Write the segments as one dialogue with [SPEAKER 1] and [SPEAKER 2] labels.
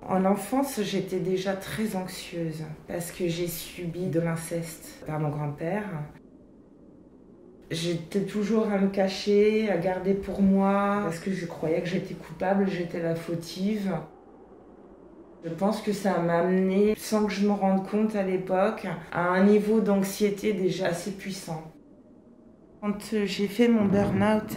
[SPEAKER 1] En enfance, j'étais déjà très anxieuse parce que j'ai subi de l'inceste par mon grand-père. J'étais toujours à me cacher, à garder pour moi parce que je croyais que j'étais coupable, j'étais la fautive. Je pense que ça m'a amené, sans que je me rende compte à l'époque, à un niveau d'anxiété déjà assez puissant. Quand j'ai fait mon burn-out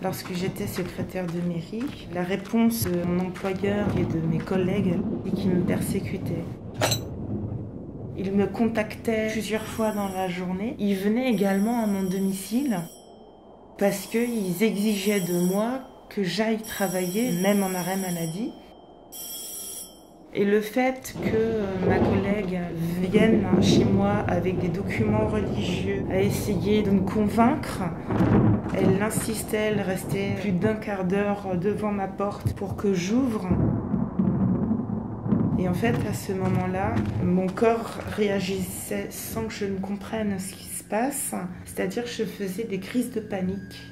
[SPEAKER 1] lorsque j'étais secrétaire de mairie, la réponse de mon employeur et de mes collègues est qu'ils me persécutaient. Ils me contactaient plusieurs fois dans la journée. Ils venaient également à mon domicile parce qu'ils exigeaient de moi que j'aille travailler, même en arrêt maladie. Et le fait que ma collègue vienne chez moi avec des documents religieux à essayer de me convaincre, elle insistait, elle restait plus d'un quart d'heure devant ma porte pour que j'ouvre. Et en fait, à ce moment-là, mon corps réagissait sans que je ne comprenne ce qui se passe, c'est-à-dire que je faisais des crises de panique.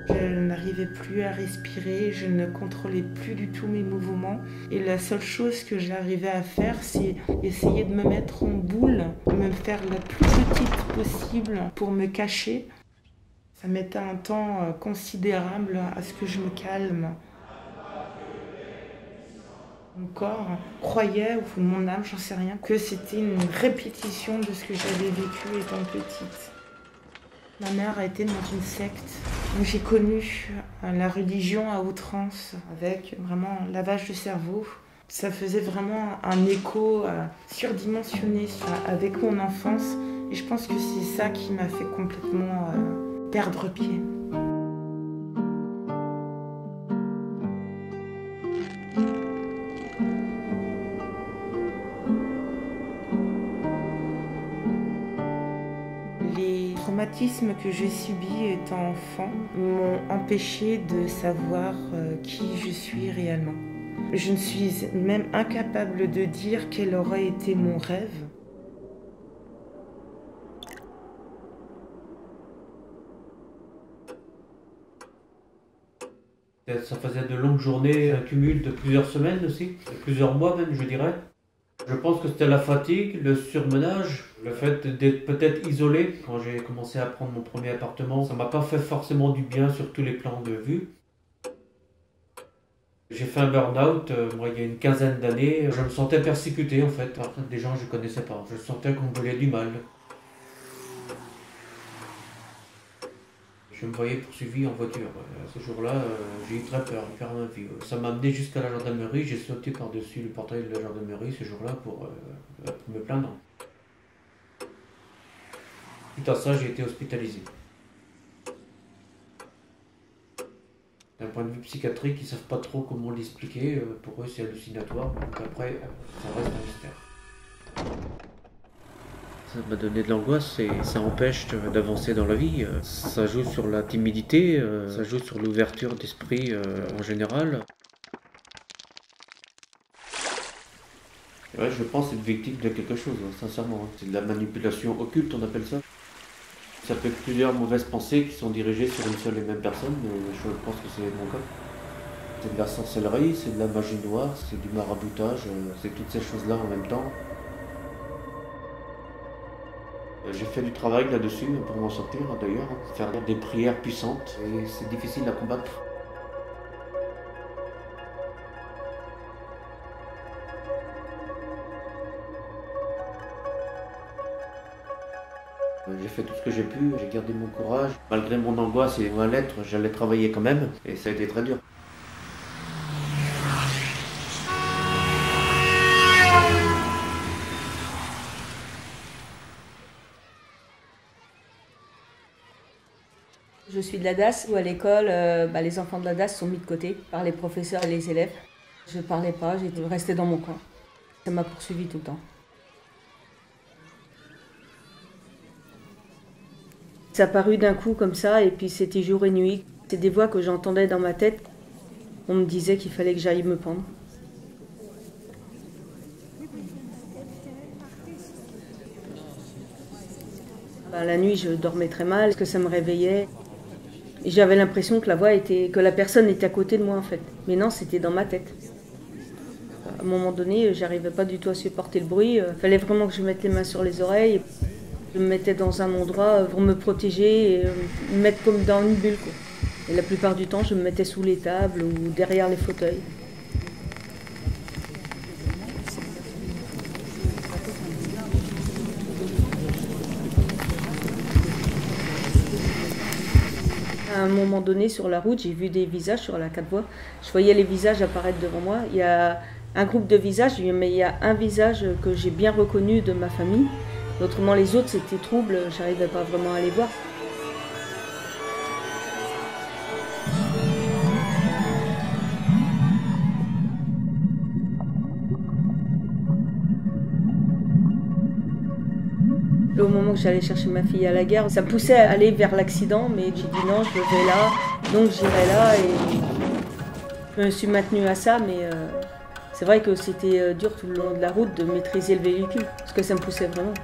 [SPEAKER 1] Je n'arrivais plus à respirer, je ne contrôlais plus du tout mes mouvements. Et la seule chose que j'arrivais à faire, c'est essayer de me mettre en boule, me faire la plus petite possible pour me cacher. Ça mettait un temps considérable à ce que je me calme. Mon corps croyait, ou mon âme, j'en sais rien, que c'était une répétition de ce que j'avais vécu étant petite. Ma mère a été dans une secte. J'ai connu la religion à outrance, avec vraiment un lavage de cerveau. Ça faisait vraiment un écho surdimensionné avec mon enfance. Et je pense que c'est ça qui m'a fait complètement perdre pied. Les traumatismes que j'ai subis étant enfant m'ont empêché de savoir qui je suis réellement. Je ne suis même incapable de dire quel aurait été mon rêve.
[SPEAKER 2] Ça faisait de longues journées, un cumul de plusieurs semaines aussi, de plusieurs mois même, je dirais. Je pense que c'était la fatigue, le surmenage, le fait d'être peut-être isolé. Quand j'ai commencé à prendre mon premier appartement, ça m'a pas fait forcément du bien sur tous les plans de vue. J'ai fait un burn-out, moi, il y a une quinzaine d'années. Je me sentais persécuté en fait par des gens que je connaissais pas. Je sentais qu'on me voulait du mal. Je me voyais poursuivi en voiture. Ce jour-là, j'ai eu très peur de faire ma vie. Ça m'a amené jusqu'à la gendarmerie. J'ai sauté par-dessus le portail de la gendarmerie ce jour-là pour me plaindre. Suite à ça, j'ai été hospitalisé. D'un point de vue psychiatrique, ils ne savent pas trop comment l'expliquer. Pour eux, c'est hallucinatoire. Donc après, ça reste un mystère. Ça m'a donné de l'angoisse et ça empêche d'avancer dans la vie. Ça joue sur la timidité, ça joue sur l'ouverture d'esprit en général. Ouais, je pense être victime de quelque chose, sincèrement. C'est de la manipulation occulte, on appelle ça. Ça peut être plusieurs mauvaises pensées qui sont dirigées sur une seule et même personne, mais je pense que c'est mon cas. C'est de la sorcellerie, c'est de la magie noire, c'est du maraboutage, c'est toutes ces choses-là en même temps. J'ai fait du travail là-dessus pour m'en sortir d'ailleurs, faire des prières puissantes et c'est difficile à combattre. J'ai fait tout ce que j'ai pu, j'ai gardé mon courage. Malgré mon angoisse et ma lettre, j'allais travailler quand même et ça a été très dur.
[SPEAKER 3] Je suis de la DAS où à l'école, les enfants de la DAS sont mis de côté par les professeurs et les élèves. Je ne parlais pas, j'étais restée dans mon coin. Ça m'a poursuivie tout le temps. Ça a paru d'un coup comme ça et puis c'était jour et nuit. C'est des voix que j'entendais dans ma tête. On me disait qu'il fallait que j'aille me pendre. La nuit, je dormais très mal parce que ça me réveillait. J'avais l'impression que que la personne était à côté de moi en fait. Mais non, c'était dans ma tête. À un moment donné, j'arrivais pas du tout à supporter le bruit. Il fallait vraiment que je mette les mains sur les oreilles. Je me mettais dans un endroit pour me protéger et me mettre comme dans une bulle, quoi. Et la plupart du temps, je me mettais sous les tables ou derrière les fauteuils. À un moment donné, sur la route, j'ai vu des visages sur la 4 voies. Je voyais les visages apparaître devant moi. Il y a un groupe de visages, mais il y a un visage que j'ai bien reconnu de ma famille. Autrement, les autres, c'était trouble, j'arrivais pas vraiment à les voir. Au moment que j'allais chercher ma fille à la gare, ça me poussait à aller vers l'accident, mais j'ai dit non, je vais là, donc j'irai là. Et je me suis maintenue à ça, mais c'est vrai que c'était dur tout le long de la route de maîtriser le véhicule, parce que ça me poussait vraiment.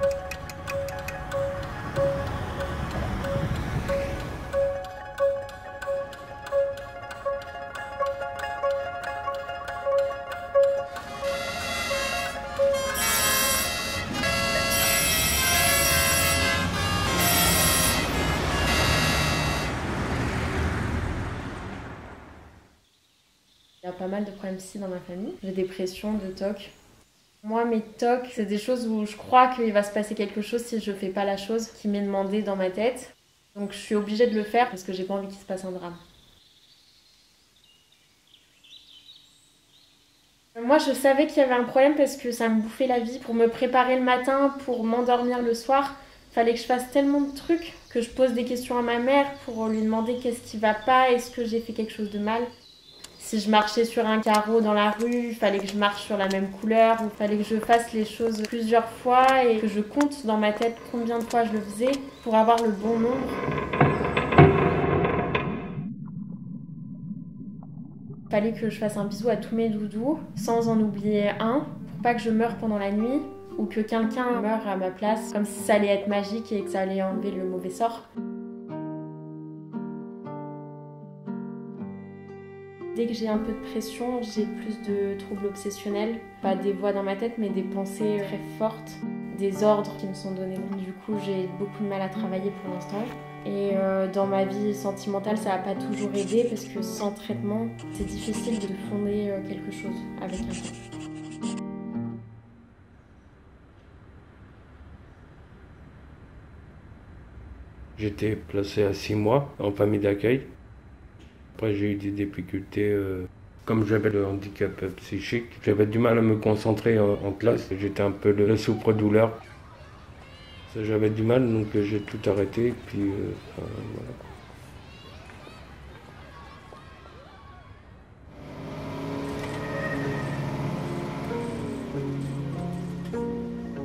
[SPEAKER 4] Il y a pas mal de problèmes psy dans ma famille. J'ai des pressions, de TOC. Moi, mes TOC, c'est des choses où je crois qu'il va se passer quelque chose si je fais pas la chose qui m'est demandée dans ma tête. Donc je suis obligée de le faire parce que j'ai pas envie qu'il se passe un drame. Moi, je savais qu'il y avait un problème parce que ça me bouffait la vie. Pour me préparer le matin, pour m'endormir le soir, il fallait que je fasse tellement de trucs que je pose des questions à ma mère pour lui demander qu'est-ce qui va pas, est-ce que j'ai fait quelque chose de mal. Si je marchais sur un carreau dans la rue, il fallait que je marche sur la même couleur, il fallait que je fasse les choses plusieurs fois et que je compte dans ma tête combien de fois je le faisais pour avoir le bon nombre. Il fallait que je fasse un bisou à tous mes doudous sans en oublier un pour pas que je meure pendant la nuit ou que quelqu'un meure à ma place comme si ça allait être magique et que ça allait enlever le mauvais sort. Dès que j'ai un peu de pression, j'ai plus de troubles obsessionnels. Pas des voix dans ma tête, mais des pensées très fortes, des ordres qui me sont donnés. Du coup, j'ai beaucoup de mal à travailler pour l'instant. Et dans ma vie sentimentale, ça n'a pas toujours aidé parce que sans traitement, c'est difficile de fonder quelque chose avec un temps.
[SPEAKER 5] J'étais placé à 6 mois en famille d'accueil. Après, j'ai eu des difficultés. Comme j'avais le handicap psychique, j'avais du mal à me concentrer en classe. J'étais un peu le souffre-douleur. J'avais du mal, donc j'ai tout arrêté. Puis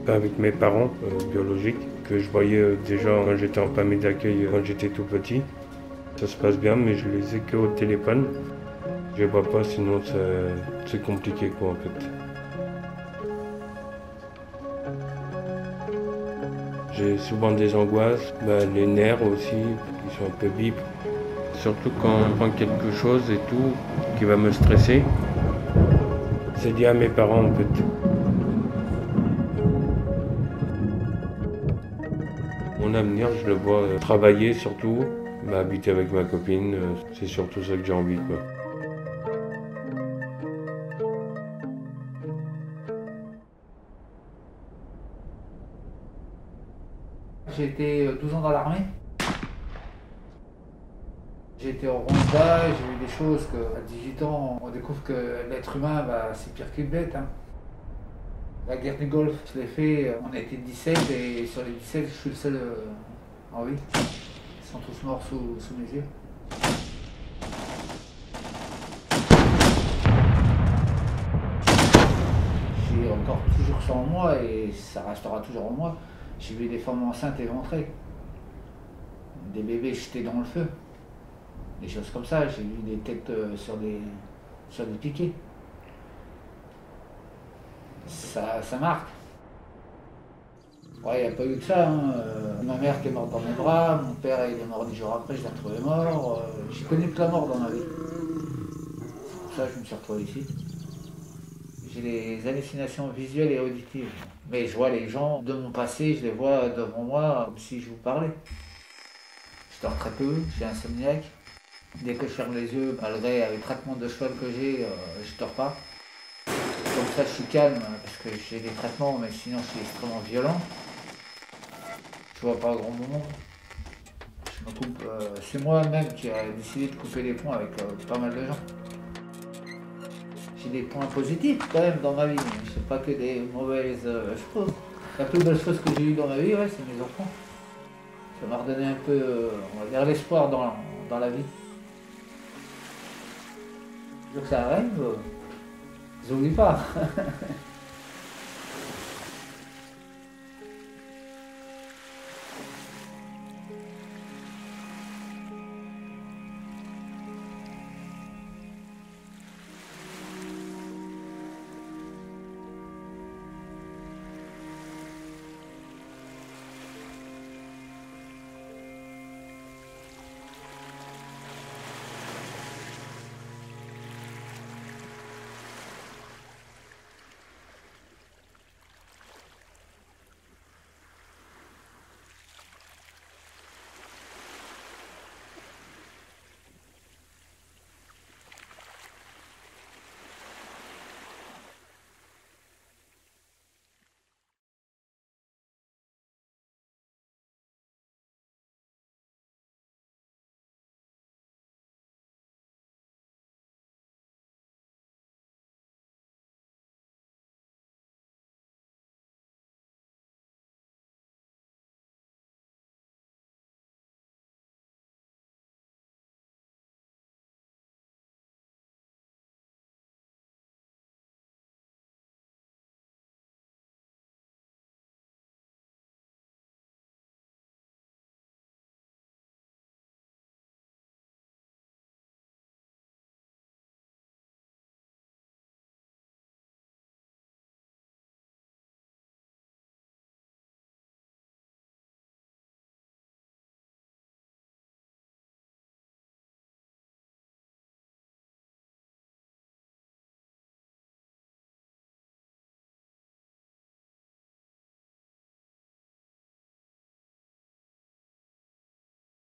[SPEAKER 5] voilà. Avec mes parents biologiques, que je voyais déjà quand j'étais en famille d'accueil, quand j'étais tout petit. Ça se passe bien, mais je les ai qu'au téléphone. Je les vois pas, sinon c'est compliqué quoi en fait. J'ai souvent des angoisses, les nerfs aussi, qui sont un peu vifs. Surtout quand on prend quelque chose et tout, qui va me stresser. C'est lié à mes parents en fait. Mon avenir, je le vois travailler surtout. Habiter avec ma copine, c'est surtout ça que j'ai envie, quoi.
[SPEAKER 6] J'ai été 12 ans dans l'armée. J'ai été au Rwanda, j'ai vu des choses qu'à 18 ans, on découvre que l'être humain, c'est pire qu'une bête. Hein. La guerre du Golfe, je l'ai fait, on a été 17 et sur les 17, je suis le seul en vie. Ils sont tous morts sous mes yeux. J'ai encore toujours ça en moi et ça restera toujours en moi. J'ai vu des femmes enceintes éventrées, des bébés jetés dans le feu, des choses comme ça. J'ai vu des têtes sur des piquets. Ça marque. Ouais, il n'y a pas eu que ça. Hein. Ma mère qui est morte dans mes bras, mon père il est mort 10 jours après, je l'ai retrouvé mort. J'ai connu que la mort dans ma vie. C'est pour ça que je me suis retrouvé ici. J'ai des hallucinations visuelles et auditives. Mais je vois les gens de mon passé, je les vois devant moi comme si je vous parlais. Je dors très peu, je suis insomniaque. Dès que je ferme les yeux, malgré le traitement de cheval que j'ai, je dors pas. Comme ça, je suis calme parce que j'ai des traitements, mais sinon, je suis extrêmement violent. Je vois pas grand monde. Je me coupe. C'est moi-même qui ai décidé de couper les ponts avec pas mal de gens. J'ai des points positifs quand même dans ma vie, mais je sais pas que des mauvaises choses. La plus belle chose que j'ai eue dans ma vie, ouais, c'est mes enfants. Ça m'a redonné un peu, on va dire, l'espoir dans la vie. Donc ça arrive, j'oublie pas.